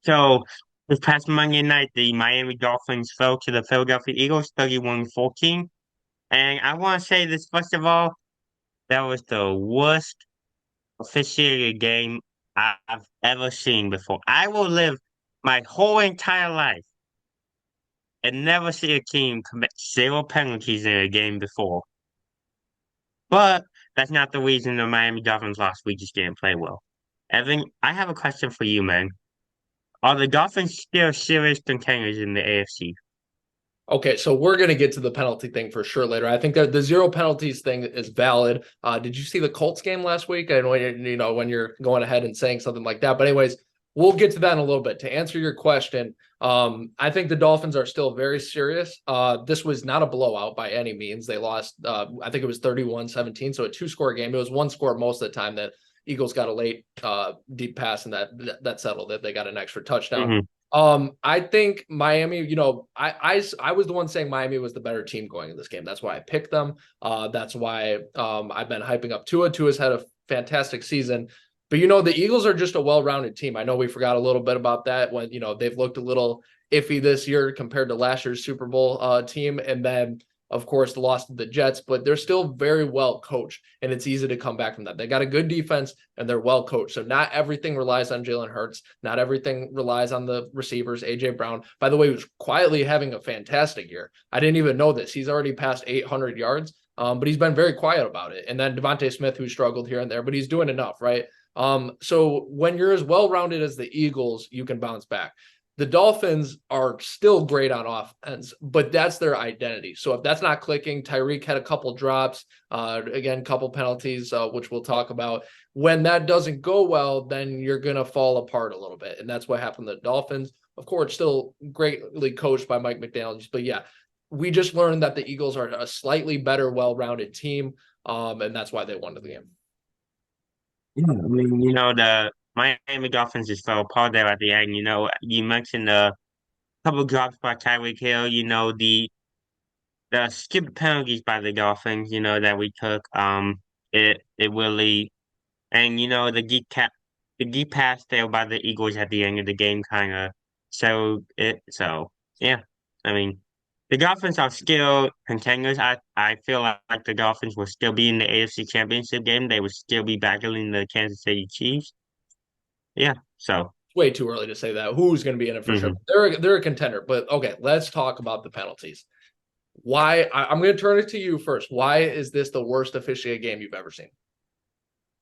So this past Monday night, the Miami Dolphins fell to the Philadelphia Eagles 31-14. And I want to say this first of all, that was the worst officiated game I've ever seen before. I will live my whole entire life and never see a team commit zero penalties in a game before. But that's not the reason the Miami Dolphins lost. We just didn't play well. Evan, I have a question for you, man. Are the Dolphins still serious contenders in the AFC? Okay, so we're going to get to the penalty thing for sure later. I think that the zero penalties thing is valid. Did you see the Colts game last week? And when you're going ahead and saying something like that, but anyways, we'll get to that in a little bit. To answer your question, I think the Dolphins are still very serious. This was not a blowout by any means. They lost, I think it was 31-17, so a two-score game. It was one score most of the time that Eagles got a late deep pass and that settled it. They got an extra touchdown. Hmm. I think Miami, I was the one saying Miami was the better team going in this game. That's why I picked them. That's why I've been hyping up Tua. Tua's had a fantastic season. But the Eagles are just a well-rounded team. I know we forgot a little bit about that when they've looked a little iffy this year compared to last year's Super Bowl team. And then of course, lost to the Jets, but they're still very well coached, and it's easy to come back from that. They got a good defense, and they're well coached. So not everything relies on Jalen Hurts. Not everything relies on the receivers. A.J. Brown, by the way, was quietly having a fantastic year. I didn't even know this. He's already passed 800 yards, but he's been very quiet about it. And then Devontae Smith, who struggled here and there, but he's doing enough, right? So when you're as well-rounded as the Eagles, you can bounce back. The Dolphins are still great on offense, but that's their identity. So if that's not clicking, Tyreek had a couple drops, again, couple penalties, which we'll talk about. When that doesn't go well, then you're going to fall apart a little bit. And that's what happened to the Dolphins. Of course, still greatly coached by Mike McDaniel. But yeah, we just learned that the Eagles are a slightly better, well-rounded team. And that's why they won the game. Yeah, I mean, the Miami Dolphins just fell apart there at the end. You mentioned a couple drops by Tyreek Hill, the stupid penalties by the Dolphins, that we took. It really, and the deep pass there by the Eagles at the end of the game kind of showed it. So yeah, I mean, the Dolphins are still contenders. I feel like the Dolphins will still be in the AFC Championship game. They will still be battling the Kansas City Chiefs. Yeah, so. Way too early to say that. Who's going to be in it for sure? Mhm. They're a contender. But okay, let's talk about the penalties. I'm going to turn it to you first. Why is this the worst officiated game you've ever seen?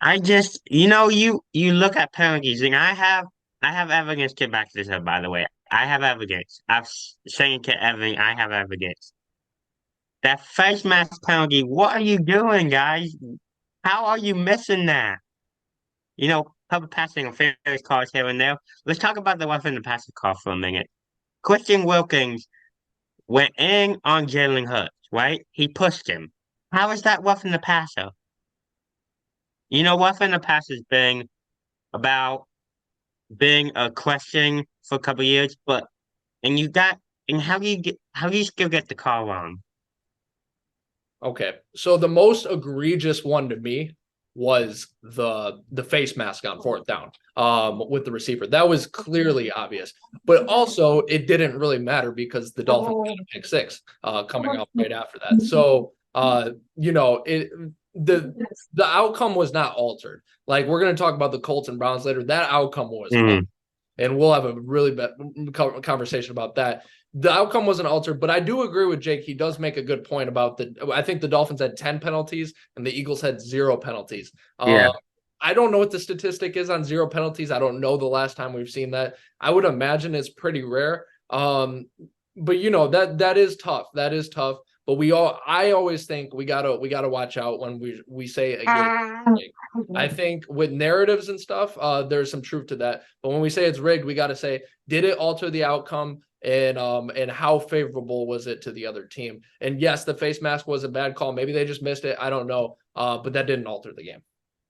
I just, you look at penalties, and I have evidence to back this up, by the way. I have evidence. Saying to Evan, I have evidence. That face mask penalty, what are you doing, guys? How are you missing that? Cover passing and fair calls here and there. Let's talk about the weapon and passing call for a minute. Christian Wilkins went in on Jalen Hurts, right? He pushed him. How is that roughing the passer? Roughing the passer's been about being a question for a couple of years, but and you got and how do you still get the call wrong? Okay. So the most egregious one to me was the face mask on fourth down with the receiver. That was clearly obvious. But also it didn't really matter because the Dolphins got a pick six coming up right after that. So it the outcome was not altered. Like we're going to talk about the Colts and Browns later. That outcome was Mm. and we'll have a really conversation about that. The outcome wasn't altered, but I do agree with Jake. He does make a good point about I think the Dolphins had 10 penalties and the Eagles had zero penalties. Yeah. I don't know what the statistic is on zero penalties. I don't know the last time we've seen that. I would imagine it's pretty rare. But that is tough. That is tough. But I always think we gotta watch out when we say a game. I think with narratives and stuff, there's some truth to that. But when we say it's rigged, we got to say, did it alter the outcome? And how favorable was it to the other team? And yes, the face mask was a bad call. Maybe they just missed it. I don't know. But that didn't alter the game.